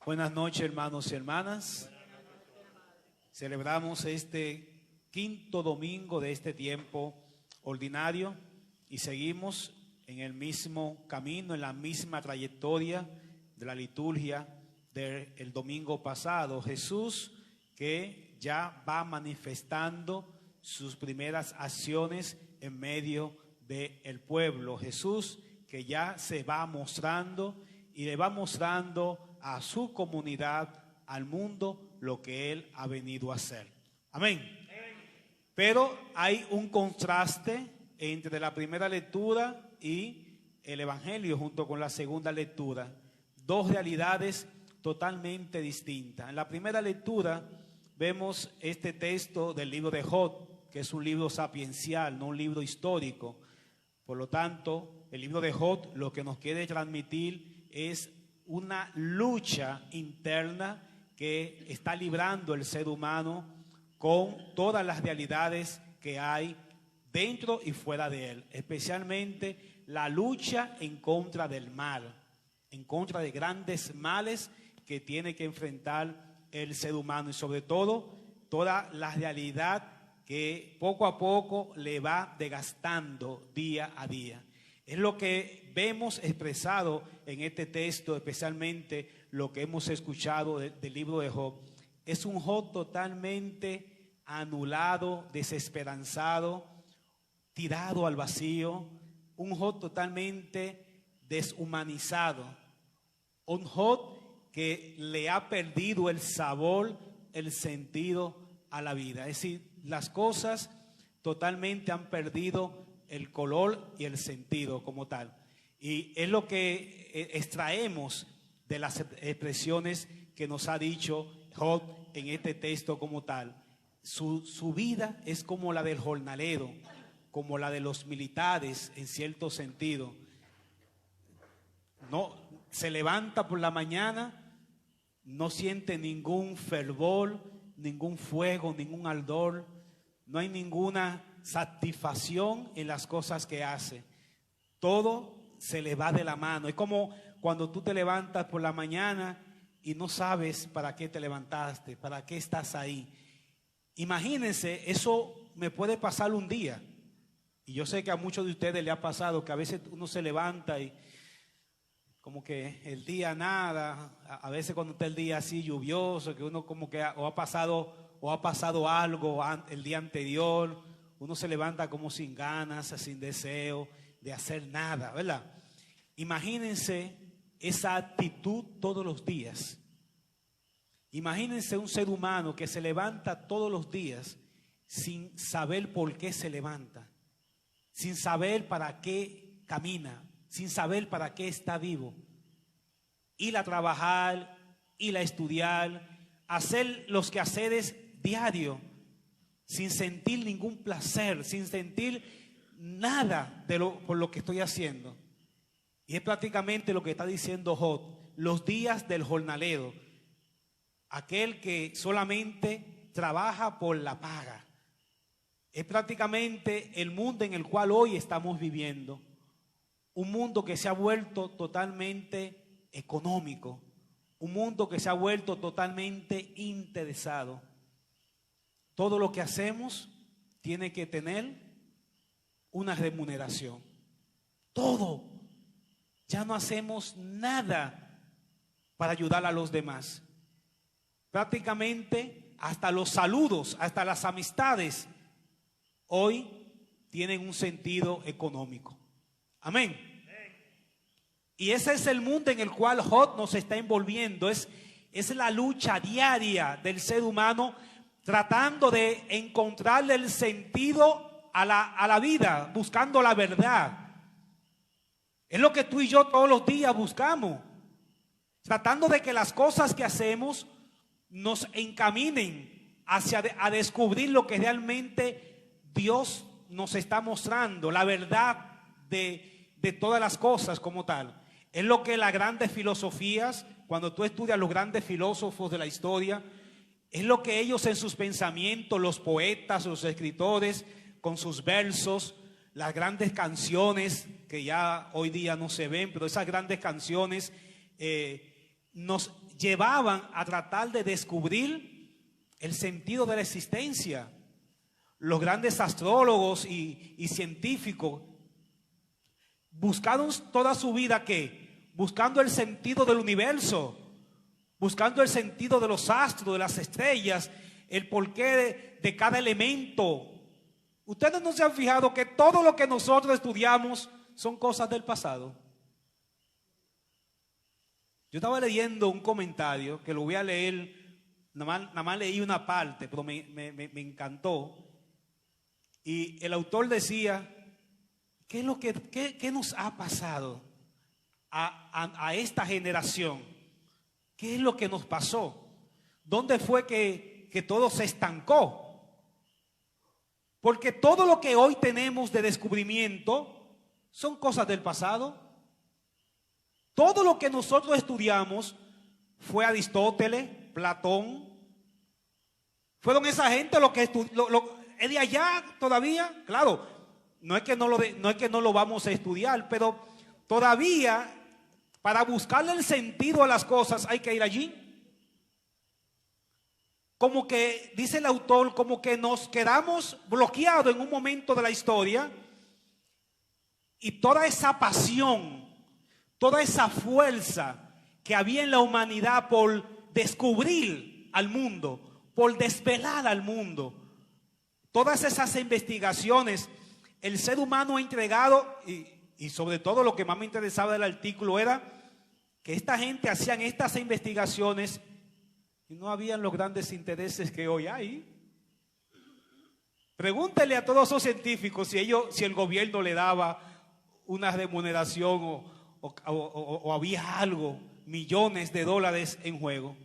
Buenas noches, hermanos y hermanas. Celebramos este quinto domingo de este tiempo ordinario y seguimos en el mismo camino, en la misma trayectoria de la liturgia del domingo pasado. Jesús, que ya va manifestando sus primeras acciones en medio del pueblo. Jesús, que ya se va mostrando y le va mostrando a su comunidad, al mundo, lo que Él ha venido a hacer. Amén. Pero hay un contraste entre la primera lectura y el Evangelio junto con la segunda lectura. Dos realidades totalmente distintas. En la primera lectura vemos este texto del libro de Job, que es un libro sapiencial, no un libro histórico. Por lo tanto, el libro de Job lo que nos quiere transmitir es una lucha interna que está librando el ser humano con todas las realidades que hay dentro y fuera de él, especialmente la lucha en contra del mal, en contra de grandes males que tiene que enfrentar el ser humano y sobre todo toda la realidad que poco a poco le va desgastando día a día. Es lo que vemos expresado en este texto, especialmente lo que hemos escuchado del libro de Job. Es un Job totalmente anulado, desesperanzado, tirado al vacío, un Job totalmente deshumanizado, un Job que le ha perdido el sabor, el sentido a la vida. Es decir, las cosas totalmente han perdido el color y el sentido como tal. Y es lo que extraemos de las expresiones que nos ha dicho Job en este texto como tal. Su vida es como la del jornalero, como la de los militares en cierto sentido. No, se levanta por la mañana, no siente ningún fervor, ningún fuego, ningún ardor, no hay ninguna satisfacción en las cosas que hace. Todo se le va de la mano. Es como cuando tú te levantas por la mañana y no sabes para qué te levantaste, para qué estás ahí. Imagínense, eso me puede pasar un día. Y yo sé que a muchos de ustedes le ha pasado que a veces uno se levanta y como que el día nada, a veces cuando está el día así lluvioso, que uno como que ha pasado algo el día anterior, uno se levanta como sin ganas, sin deseo de hacer nada, ¿verdad? Imagínense esa actitud todos los días. Imagínense un ser humano que se levanta todos los días sin saber por qué se levanta, sin saber para qué camina, sin saber para qué está vivo. Ir a trabajar, ir a estudiar, hacer los quehaceres diarios, sin sentir ningún placer, sin sentir nada por lo que estoy haciendo. Y es prácticamente lo que está diciendo Job, los días del jornalero, aquel que solamente trabaja por la paga. Es prácticamente el mundo en el cual hoy estamos viviendo, un mundo que se ha vuelto totalmente económico, un mundo que se ha vuelto totalmente interesado. Todo lo que hacemos tiene que tener una remuneración. Todo. Ya no hacemos nada para ayudar a los demás. Prácticamente hasta los saludos, hasta las amistades, hoy tienen un sentido económico. Amén. Y ese es el mundo en el cual Job nos está envolviendo. Es la lucha diaria del ser humano tratando de encontrarle el sentido a la vida, buscando la verdad. Es lo que tú y yo todos los días buscamos, tratando de que las cosas que hacemos nos encaminen a descubrir lo que realmente Dios nos está mostrando, la verdad de todas las cosas como tal. Es lo que las grandes filosofías, cuando tú estudias los grandes filósofos de la historia, es lo que ellos en sus pensamientos, los poetas, los escritores, con sus versos, las grandes canciones que ya hoy día no se ven, pero esas grandes canciones nos llevaban a tratar de descubrir el sentido de la existencia. Los grandes astrólogos y científicos buscaron toda su vida ¿qué? Buscando el sentido del universo, buscando el sentido de los astros, de las estrellas, el porqué de cada elemento. Ustedes no se han fijado que todo lo que nosotros estudiamos son cosas del pasado. Yo estaba leyendo un comentario que lo voy a leer, nada más leí una parte, pero me encantó. Y el autor decía, ¿qué nos ha pasado a esta generación? ¿Qué es lo que nos pasó? ¿Dónde fue que todo se estancó? Porque todo lo que hoy tenemos de descubrimiento son cosas del pasado. Todo lo que nosotros estudiamos fue Aristóteles, Platón. Fueron esa gente los que es de allá todavía. Claro, no es que no lo vamos a estudiar, pero todavía para buscarle el sentido a las cosas hay que ir allí. Como que, dice el autor, como que nos quedamos bloqueados en un momento de la historia y toda esa pasión, toda esa fuerza que había en la humanidad por descubrir al mundo, por desvelar al mundo, todas esas investigaciones, el ser humano ha entregado, y sobre todo lo que más me interesaba del artículo era que esta gente hacían estas investigaciones y no habían los grandes intereses que hoy hay. Pregúntele a todos esos científicos si el gobierno le daba una remuneración o había algo, millones de dólares en juego.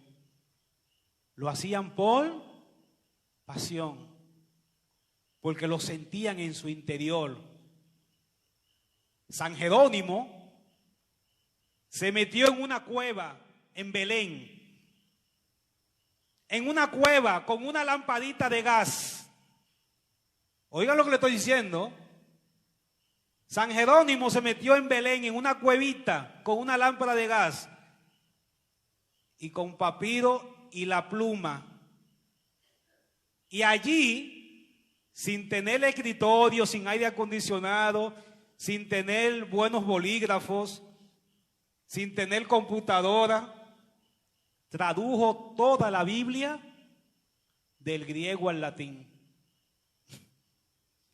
Lo hacían por pasión, porque lo sentían en su interior. San Jerónimo se metió en una cueva en Belén, en una cueva con una lamparita de gas. Oigan lo que le estoy diciendo. San Jerónimo se metió en Belén en una cuevita con una lámpara de gas y con papiro y la pluma. Y allí, sin tener escritorio, sin aire acondicionado, sin tener buenos bolígrafos, sin tener computadora, tradujo toda la Biblia del griego al latín.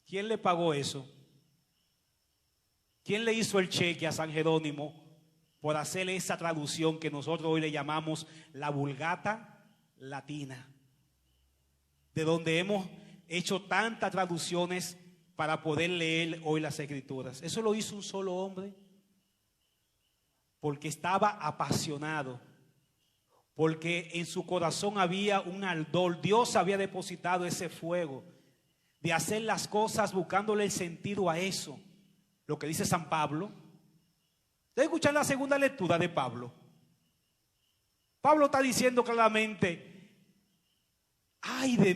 ¿Quién le pagó eso? ¿Quién le hizo el cheque a San Jerónimo por hacer esa traducción que nosotros hoy le llamamos la Vulgata Latina? De donde hemos hecho tantas traducciones para poder leer hoy las Escrituras. Eso lo hizo un solo hombre porque estaba apasionado, porque en su corazón había un ardor. Dios había depositado ese fuego de hacer las cosas buscándole el sentido a eso. Lo que dice San Pablo. Debe escuchar la segunda lectura de Pablo. Pablo está diciendo claramente: ay de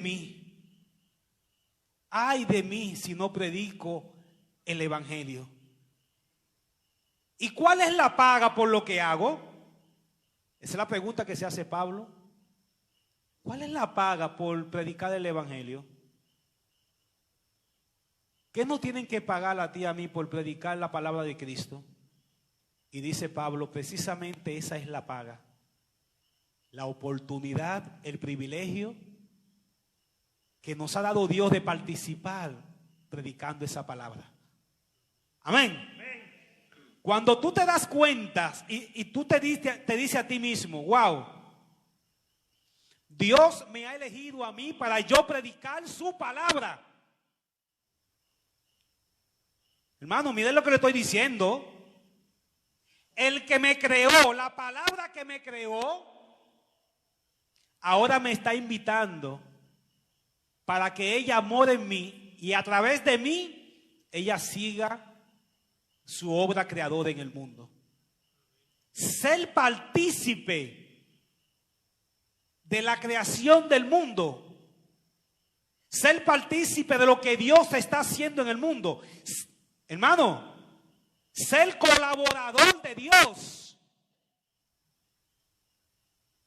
mí si no predico el evangelio. ¿Y cuál es la paga por lo que hago? Esa es la pregunta que se hace Pablo. ¿Cuál es la paga por predicar el evangelio? ¿Qué nos tienen que pagar a ti y a mí por predicar la palabra de Cristo? Y dice Pablo, precisamente esa es la paga. La oportunidad, el privilegio que nos ha dado Dios de participar predicando esa palabra. Amén. Cuando tú te das cuenta y tú te dices a ti mismo, wow, Dios me ha elegido a mí para yo predicar su palabra. Hermano, miren lo que le estoy diciendo. El que me creó, la palabra que me creó, ahora me está invitando para que ella more en mí y a través de mí ella siga su obra creadora en el mundo. Ser partícipe de la creación del mundo, ser partícipe de lo que Dios está haciendo en el mundo. Hermano, ser colaborador de Dios.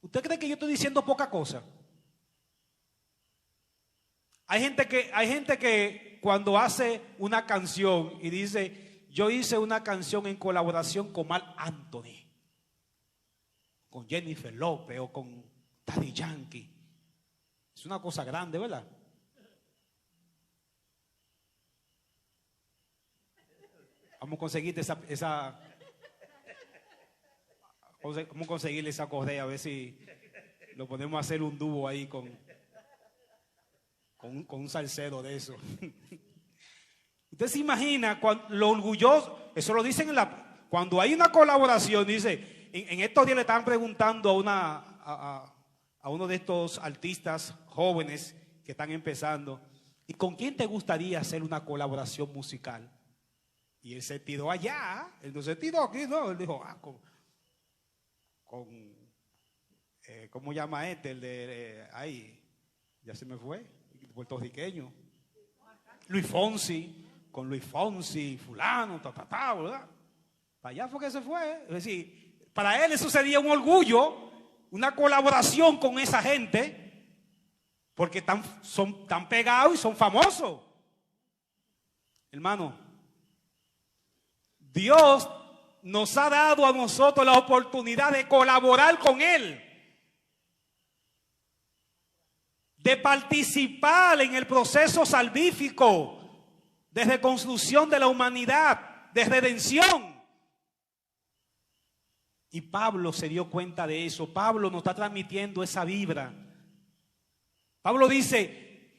¿Usted cree que yo estoy diciendo poca cosa? Hay gente que cuando hace una canción y dice, yo hice una canción en colaboración con Marc Anthony, con Jennifer López o con Daddy Yankee. Es una cosa grande, ¿verdad? Vamos a conseguirte vamos a conseguirle esa correa, a ver si lo podemos hacer un dúo ahí con un salsero de eso. Usted se imagina lo orgulloso, eso lo dicen cuando hay una colaboración, dice, en estos días le estaban preguntando a uno de estos artistas jóvenes que están empezando, ¿y con quién te gustaría hacer una colaboración musical? Y él se tiró allá, él no se tiró aquí, no, él dijo, ¿cómo llama este? El de ahí, ya se me fue, puertorriqueño. Luis Fonsi, con Luis Fonsi, fulano, ¿verdad? Para allá fue que se fue. Es decir, para él eso sería un orgullo, una colaboración con esa gente, porque son tan pegados y son famosos. Hermano, Dios nos ha dado a nosotros la oportunidad de colaborar con Él, de participar en el proceso salvífico, de reconstrucción de la humanidad, de redención. Y Pablo se dio cuenta de eso. Pablo nos está transmitiendo esa vibra. Pablo dice,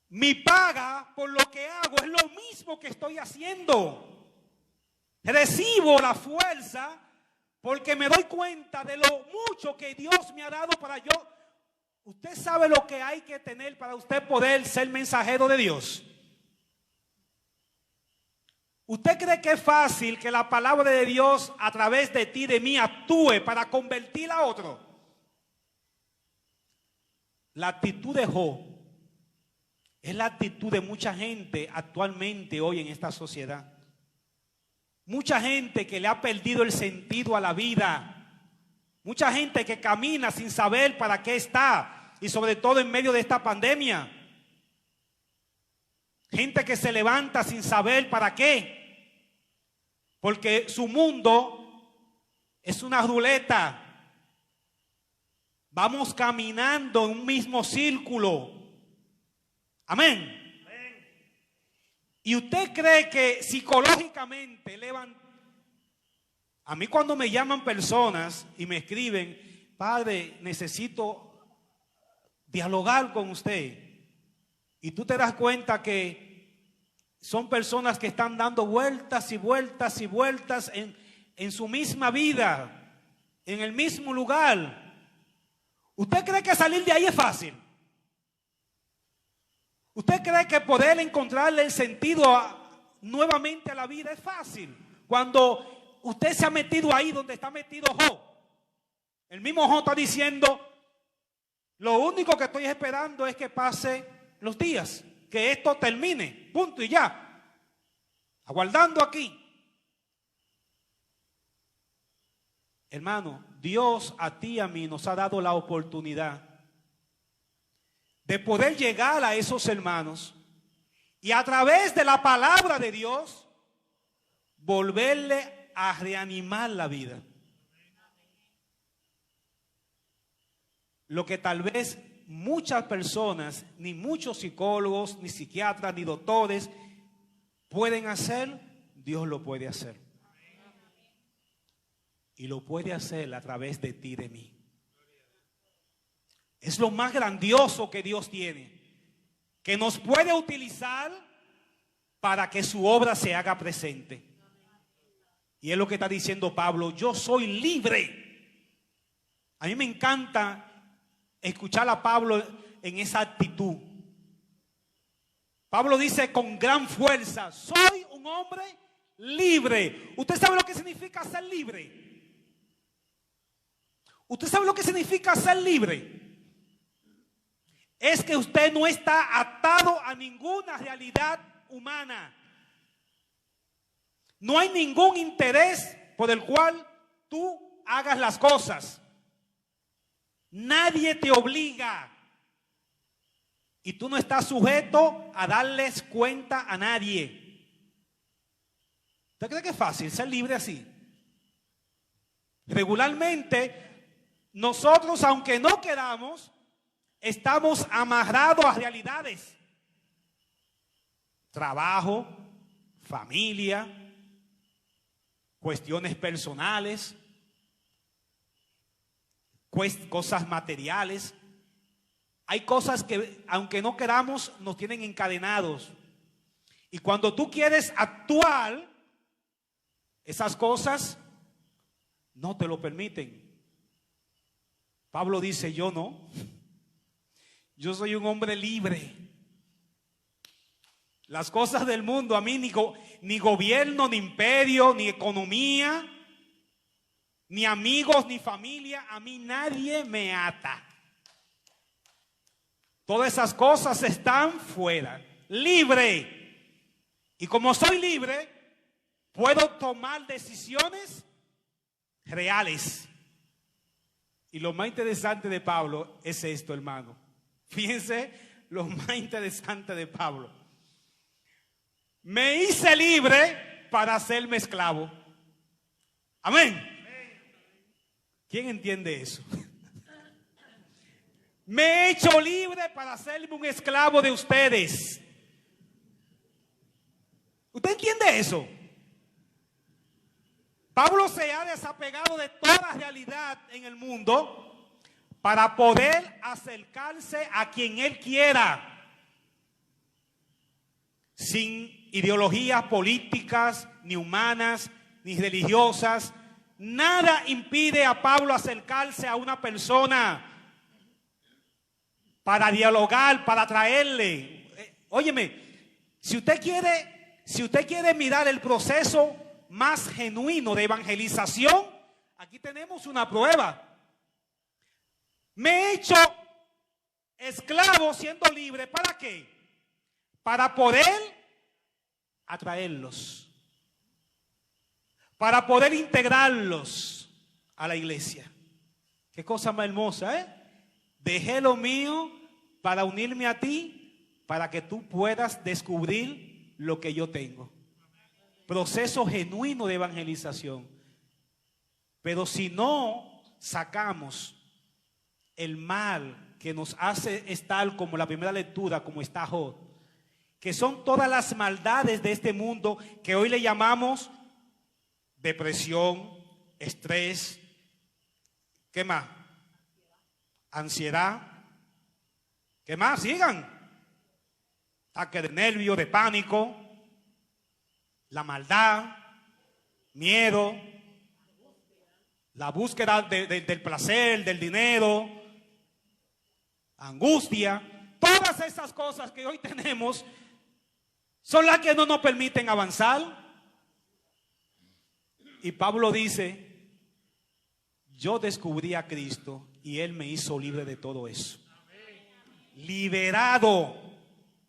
mi paga por lo que hago es lo mismo que estoy haciendo. Recibo la fuerza porque me doy cuenta de lo mucho que Dios me ha dado para yo. Usted sabe lo que hay que tener para usted poder ser mensajero de Dios. ¿Usted cree que es fácil que la palabra de Dios a través de ti, de mí, actúe para convertir a otro? La actitud de Job es la actitud de mucha gente actualmente hoy en esta sociedad. Mucha gente que le ha perdido el sentido a la vida. Mucha gente que camina sin saber para qué está. Y sobre todo en medio de esta pandemia. Gente que se levanta sin saber para qué. Porque su mundo es una ruleta. Vamos caminando en un mismo círculo. Amén. ¿Y usted cree que psicológicamente a mí cuando me llaman personas y me escriben, padre, necesito dialogar con usted, y tú te das cuenta que son personas que están dando vueltas y vueltas y vueltas en su misma vida, en el mismo lugar, ¿usted cree que salir de ahí es fácil? ¿Usted cree que poder encontrarle el sentido nuevamente a la vida es fácil? Cuando usted se ha metido ahí donde está metido Job. El mismo Job está diciendo, lo único que estoy esperando es que pase los días, que esto termine, punto y ya. Aguardando aquí. Hermano, Dios a ti y a mí nos ha dado la oportunidad de poder llegar a esos hermanos y a través de la palabra de Dios volverle a reanimar la vida. Lo que tal vez muchas personas, ni muchos psicólogos, ni psiquiatras, ni doctores pueden hacer, Dios lo puede hacer. Y lo puede hacer a través de ti y de mí. Es lo más grandioso que Dios tiene, que nos puede utilizar para que su obra se haga presente. Y es lo que está diciendo Pablo, yo soy libre. A mí me encanta escuchar a Pablo en esa actitud. Pablo dice con gran fuerza, soy un hombre libre. ¿Usted sabe lo que significa ser libre? ¿Usted sabe lo que significa ser libre? Es que usted no está atado a ninguna realidad humana. No hay ningún interés por el cual tú hagas las cosas. Nadie te obliga. Y tú no estás sujeto a darles cuenta a nadie. ¿Usted cree que es fácil ser libre así? Regularmente, nosotros, aunque no queramos, estamos amarrados a realidades. Trabajo, familia, cuestiones personales, cosas materiales. Hay cosas que, aunque no queramos, nos tienen encadenados. Y cuando tú quieres actuar, esas cosas no te lo permiten. Pablo dice, yo no. Yo soy un hombre libre. Las cosas del mundo a mí ni gobierno, ni imperio, ni economía, ni amigos, ni familia, a mí nadie me ata. Todas esas cosas están fuera. Libre. Y como soy libre, puedo tomar decisiones reales. Y lo más interesante de Pablo es esto, hermano. Fíjense lo más interesante de Pablo. Me hice libre para hacerme esclavo. Amén. ¿Quién entiende eso? Me he hecho libre para hacerme un esclavo de ustedes. ¿Usted entiende eso? Pablo se ha desapegado de toda realidad en el mundo para poder acercarse a quien él quiera, sin ideologías políticas, ni humanas, ni religiosas. Nada impide a Pablo acercarse a una persona para dialogar, para traerle. Óyeme, si usted quiere mirar el proceso más genuino de evangelización, aquí tenemos una prueba. Me he hecho esclavo siendo libre. ¿Para qué? Para poder atraerlos, para poder integrarlos a la iglesia. Qué cosa más hermosa, ¿eh? Dejé lo mío para unirme a ti, para que tú puedas descubrir lo que yo tengo. Proceso genuino de evangelización. Pero si no sacamos el mal que nos hace estar como la primera lectura, como está Job, que son todas las maldades de este mundo que hoy le llamamos depresión, estrés, ¿qué más? Ansiedad, ¿qué más? Sigan. Ataque de nervio, de pánico, la maldad, miedo, la búsqueda del placer, del dinero, angustia. Todas esas cosas que hoy tenemos son las que no nos permiten avanzar. Y Pablo dice, yo descubrí a Cristo y Él me hizo libre de todo eso. Liberado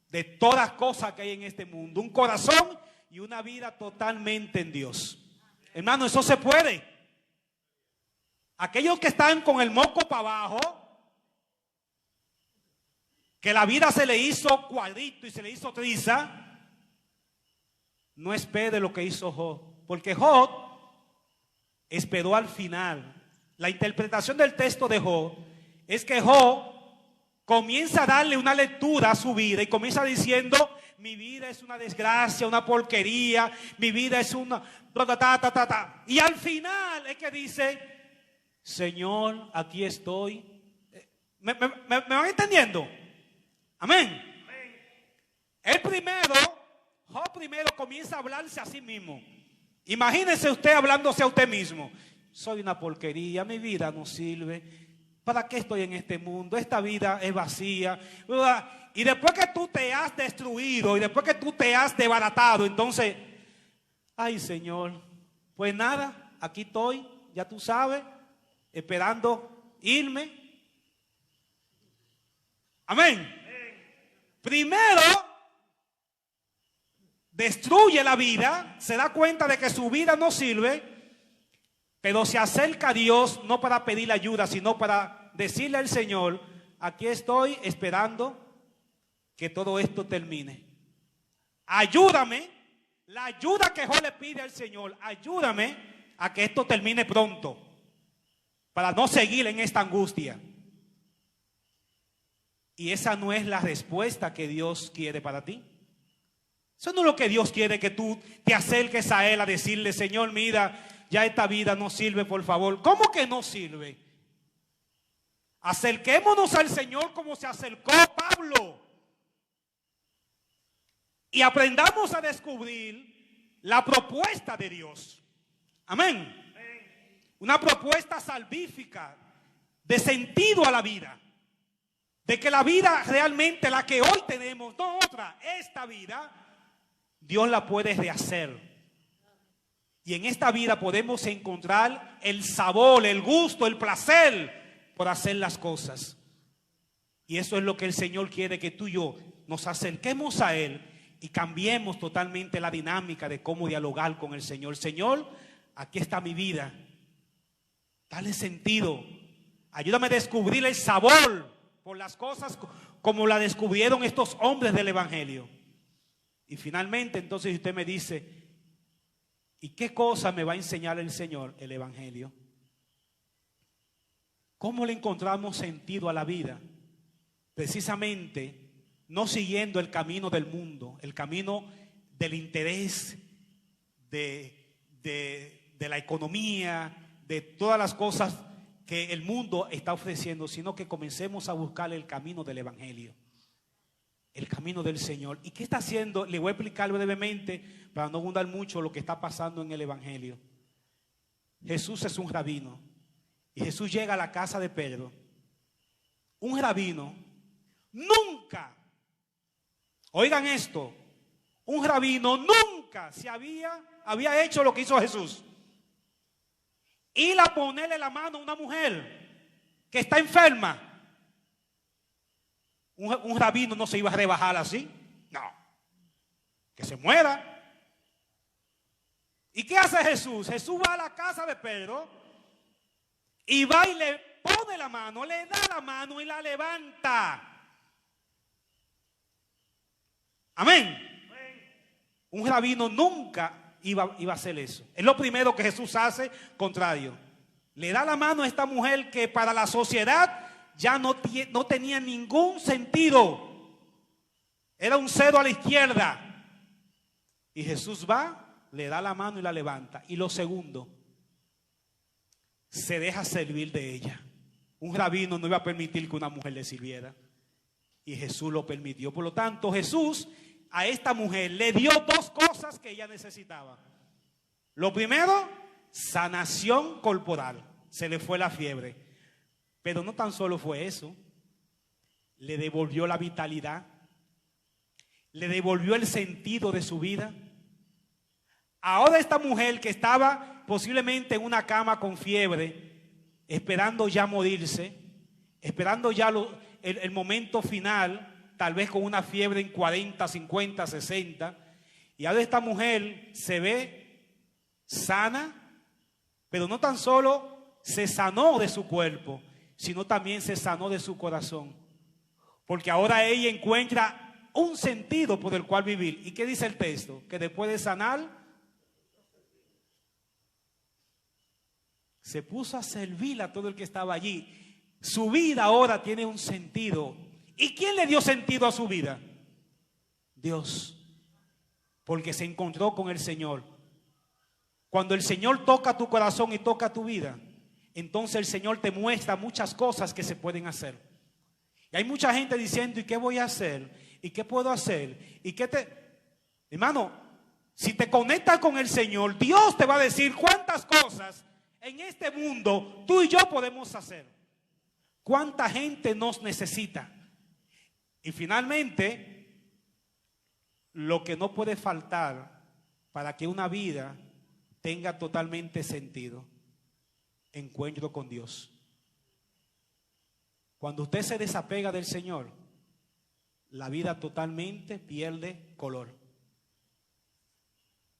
de todas cosas que hay en este mundo. Un corazón y una vida totalmente en Dios. Hermano, eso se puede. Aquellos que están con el moco para abajo, que la vida se le hizo cuadrito y se le hizo triza, no espere lo que hizo Job, porque Job esperó al final. La interpretación del texto de Job es que Job comienza a darle una lectura a su vida y comienza diciendo, mi vida es una desgracia, una porquería, mi vida es una... Y al final es que dice, Señor, aquí estoy. ¿Me van entendiendo? Amén. Job primero comienza a hablarse a sí mismo. Imagínese usted hablándose a usted mismo. Soy una porquería, mi vida no sirve. ¿Para qué estoy en este mundo? Esta vida es vacía. Y después que tú te has destruido y después que tú te has desbaratado, entonces, ay Señor, pues nada, aquí estoy, ya tú sabes, esperando irme. Amén. Primero destruye la vida, se da cuenta de que su vida no sirve, pero se acerca a Dios no para pedir ayuda, sino para decirle al Señor: aquí estoy esperando que todo esto termine. Ayúdame, la ayuda que Job le pide al Señor, ayúdame a que esto termine pronto, para no seguir en esta angustia. Y esa no es la respuesta que Dios quiere para ti. Eso no es lo que Dios quiere, que tú te acerques a Él a decirle: Señor, mira, ya esta vida no sirve, por favor. ¿Cómo que no sirve? Acerquémonos al Señor como se acercó Pablo. Y aprendamos a descubrir la propuesta de Dios. Amén. Una propuesta salvífica, de sentido a la vida. De que la vida realmente, la que hoy tenemos, no otra, esta vida, Dios la puede rehacer. Y en esta vida podemos encontrar el sabor, el gusto, el placer por hacer las cosas. Y eso es lo que el Señor quiere, que tú y yo nos acerquemos a Él y cambiemos totalmente la dinámica de cómo dialogar con el Señor. Señor, aquí está mi vida. Dale sentido. Ayúdame a descubrir el sabor por las cosas como la descubrieron estos hombres del Evangelio. Y finalmente, entonces, usted me dice: ¿y qué cosa me va a enseñar el Señor? El Evangelio. ¿Cómo le encontramos sentido a la vida? Precisamente no siguiendo el camino del mundo, el camino del interés, de la economía, de todas las cosas que el mundo está ofreciendo, sino que comencemos a buscar el camino del Evangelio, el camino del Señor. ¿Y qué está haciendo? Le voy a explicar brevemente para no abundar mucho lo que está pasando en el Evangelio. Jesús es un rabino y Jesús llega a la casa de Pedro. Un rabino nunca, oigan esto, un rabino nunca se había hecho lo que hizo Jesús. Ir a ponerle la mano a una mujer que está enferma. Un rabino no se iba a rebajar así. No. Que se muera. ¿Y qué hace Jesús? Jesús va a la casa de Pedro y va y le pone la mano, le da la mano y la levanta. Amén. Un rabino nunca iba a hacer eso. Es lo primero que Jesús hace, contrario. Le da la mano a esta mujer que para la sociedad ya no tenía ningún sentido. Era un cero a la izquierda. Y Jesús va, le da la mano y la levanta. Y lo segundo, se deja servir de ella. Un rabino no iba a permitir que una mujer le sirviera. Y Jesús lo permitió. Por lo tanto, Jesús a esta mujer le dio dos cosas que ella necesitaba. Lo primero, sanación corporal. Se le fue la fiebre. Pero no tan solo fue eso. Le devolvió la vitalidad. Le devolvió el sentido de su vida. Ahora esta mujer que estaba posiblemente en una cama con fiebre, esperando ya morirse, esperando ya el momento final, tal vez con una fiebre en 40, 50, 60. Y ahora esta mujer se ve sana, pero no tan solo se sanó de su cuerpo, sino también se sanó de su corazón. Porque ahora ella encuentra un sentido por el cual vivir. ¿Y qué dice el texto? Que después de sanar, se puso a servir a todo el que estaba allí. Su vida ahora tiene un sentido. ¿Y quién le dio sentido a su vida? Dios. Porque se encontró con el Señor. Cuando el Señor toca tu corazón y toca tu vida, entonces el Señor te muestra muchas cosas que se pueden hacer. Y hay mucha gente diciendo: ¿y qué voy a hacer? ¿Y qué puedo hacer? ¿Y qué Hermano, si te conectas con el Señor, Dios te va a decir cuántas cosas en este mundo tú y yo podemos hacer. Cuánta gente nos necesita. Y finalmente, lo que no puede faltar para que una vida tenga totalmente sentido: encuentro con Dios. Cuando usted se desapega del Señor, la vida totalmente pierde color.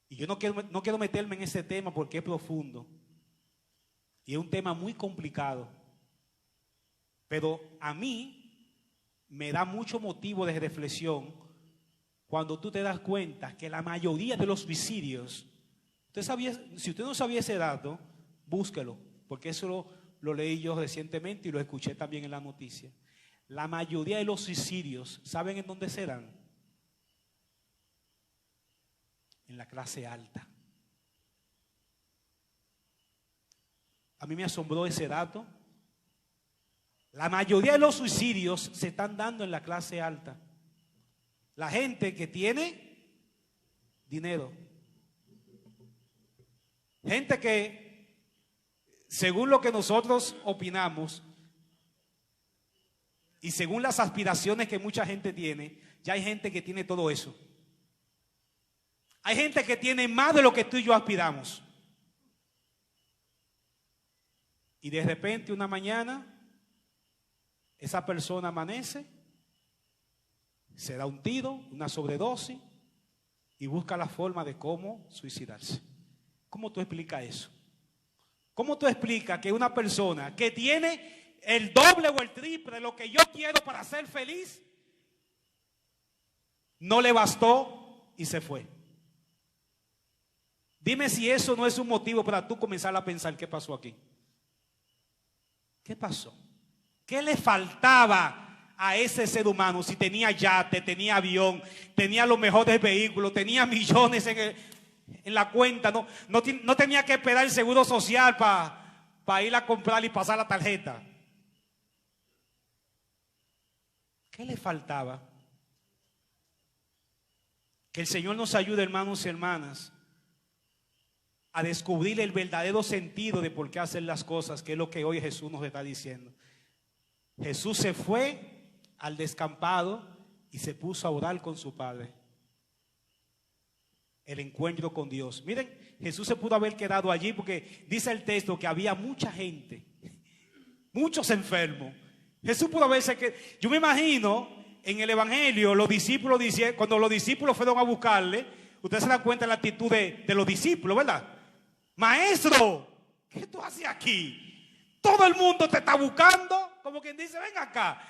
Y yo no quiero meterme en ese tema porque es profundo y es un tema muy complicado. Pero a mí me da mucho motivo de reflexión cuando tú te das cuenta que la mayoría de los suicidios, si usted no sabía ese dato, búsquelo, porque eso lo leí yo recientemente y lo escuché también en la noticia. La mayoría de los suicidios, ¿saben en dónde se dan? En la clase alta. A mí me asombró ese dato. La mayoría de los suicidios se están dando en la clase alta. La gente que tiene dinero. Gente que, según lo que nosotros opinamos y según las aspiraciones que mucha gente tiene, ya hay gente que tiene todo eso. Hay gente que tiene más de lo que tú y yo aspiramos. Y de repente una mañana esa persona amanece, se da un tiro, una sobredosis y busca la forma de cómo suicidarse. ¿Cómo tú explicas eso? ¿Cómo tú explicas que una persona que tiene el doble o el triple de lo que yo quiero para ser feliz, no le bastó y se fue? Dime si eso no es un motivo para tú comenzar a pensar qué pasó aquí. ¿Qué pasó? ¿Qué le faltaba a ese ser humano si tenía yate, tenía avión, tenía los mejores vehículos, tenía millones en la cuenta? No tenía que esperar el seguro social para ir a comprar y pasar la tarjeta. ¿Qué le faltaba? Que el Señor nos ayude, hermanos y hermanas, a descubrir el verdadero sentido de por qué hacer las cosas, que es lo que hoy Jesús nos está diciendo. Jesús se fue al descampado y se puso a orar con su Padre. El encuentro con Dios. Miren, Jesús se pudo haber quedado allí porque dice el texto que había mucha gente, muchos enfermos. Jesús pudo haberse quedado. Yo me imagino en el Evangelio, los discípulos cuando los discípulos fueron a buscarle, ustedes se dan cuenta de la actitud de los discípulos, ¿verdad? Maestro, ¿qué tú haces aquí? Todo el mundo te está buscando. Como quien dice, ven acá.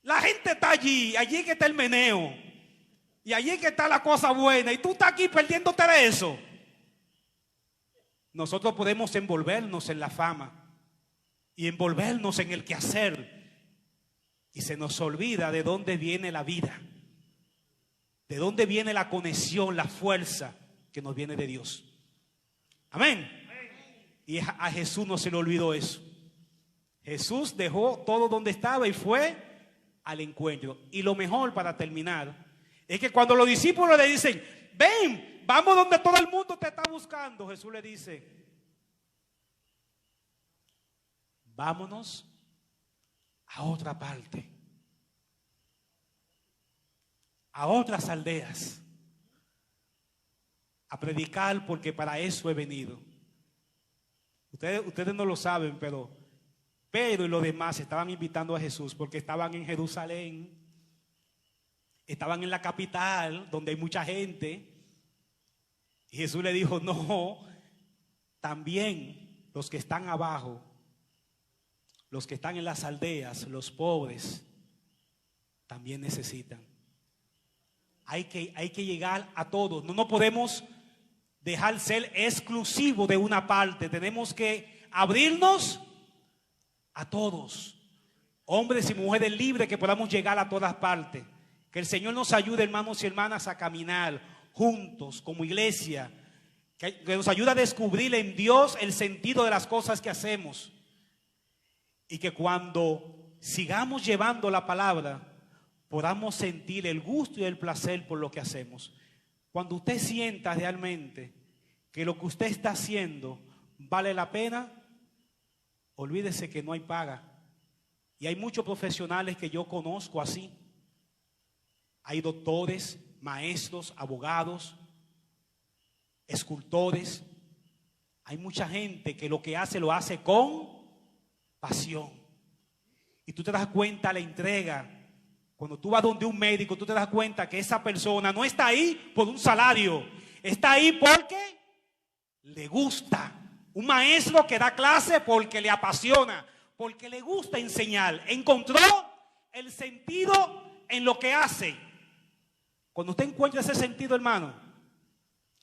La gente está allí que está el meneo. Y allí que está la cosa buena. Y tú estás aquí perdiéndote de eso. Nosotros podemos envolvernos en la fama. Y envolvernos en el quehacer. Y se nos olvida de dónde viene la vida. De dónde viene la conexión, la fuerza que nos viene de Dios. Amén. Y a Jesús no se le olvidó eso. Jesús dejó todo donde estaba y fue al encuentro. Y lo mejor, para terminar, es que cuando los discípulos le dicen, ven, vamos donde todo el mundo te está buscando, Jesús le dice, vámonos a otra parte, a otras aldeas, a predicar, porque para eso he venido. Ustedes no lo saben, pero Pedro y los demás estaban invitando a Jesús porque estaban en Jerusalén, estaban en la capital donde hay mucha gente. Y Jesús le dijo, no, también los que están abajo, los que están en las aldeas, los pobres, también necesitan. Hay que llegar a todos. No podemos dejar ser exclusivo de una parte. Tenemos que abrirnos a todos, hombres y mujeres libres, que podamos llegar a todas partes. Que el Señor nos ayude, hermanos y hermanas, a caminar juntos como iglesia, que nos ayude a descubrir en Dios el sentido de las cosas que hacemos, y que cuando sigamos llevando la palabra podamos sentir el gusto y el placer por lo que hacemos. Cuando usted sienta realmente que lo que usted está haciendo vale la pena, olvídese que no hay paga. Y hay muchos profesionales que yo conozco así. Hay doctores, maestros, abogados, escultores. Hay mucha gente que lo que hace lo hace con pasión. Y tú te das cuenta la entrega. Cuando tú vas donde un médico, tú te das cuenta que esa persona no está ahí por un salario. Está ahí porque le gusta. Un maestro que da clase porque le apasiona, porque le gusta enseñar. Encontró el sentido en lo que hace. Cuando usted encuentra ese sentido, hermano,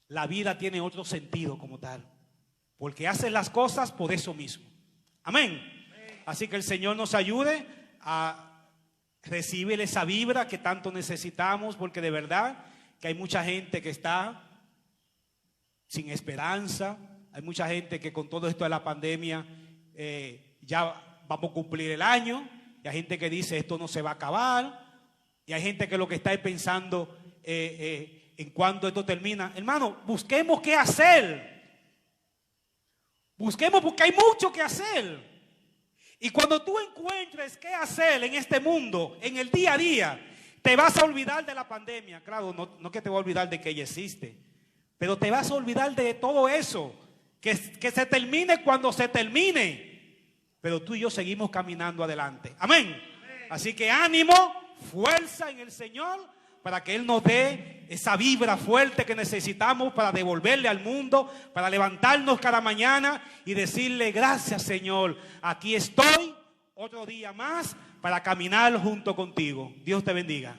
la vida tiene otro sentido como tal, porque hace las cosas por eso mismo. Amén. Así que el Señor nos ayude a recibir esa vibra que tanto necesitamos, porque de verdad que hay mucha gente que está sin esperanza. Hay mucha gente que con todo esto de la pandemia ya vamos a cumplir el año, y hay gente que dice esto no se va a acabar, y hay gente que lo que está pensando en cuándo esto termina. Hermano, busquemos qué hacer. Busquemos, porque hay mucho que hacer. Y cuando tú encuentres qué hacer en este mundo, en el día a día, te vas a olvidar de la pandemia. Claro, no que te vas a olvidar de que ella existe, pero te vas a olvidar de todo eso. Que se termine cuando se termine, pero tú y yo seguimos caminando adelante. Amén. Así que ánimo, fuerza en el Señor, para que Él nos dé esa vibra fuerte que necesitamos para devolverle al mundo, para levantarnos cada mañana y decirle: gracias, Señor, aquí estoy otro día más para caminar junto contigo. Dios te bendiga.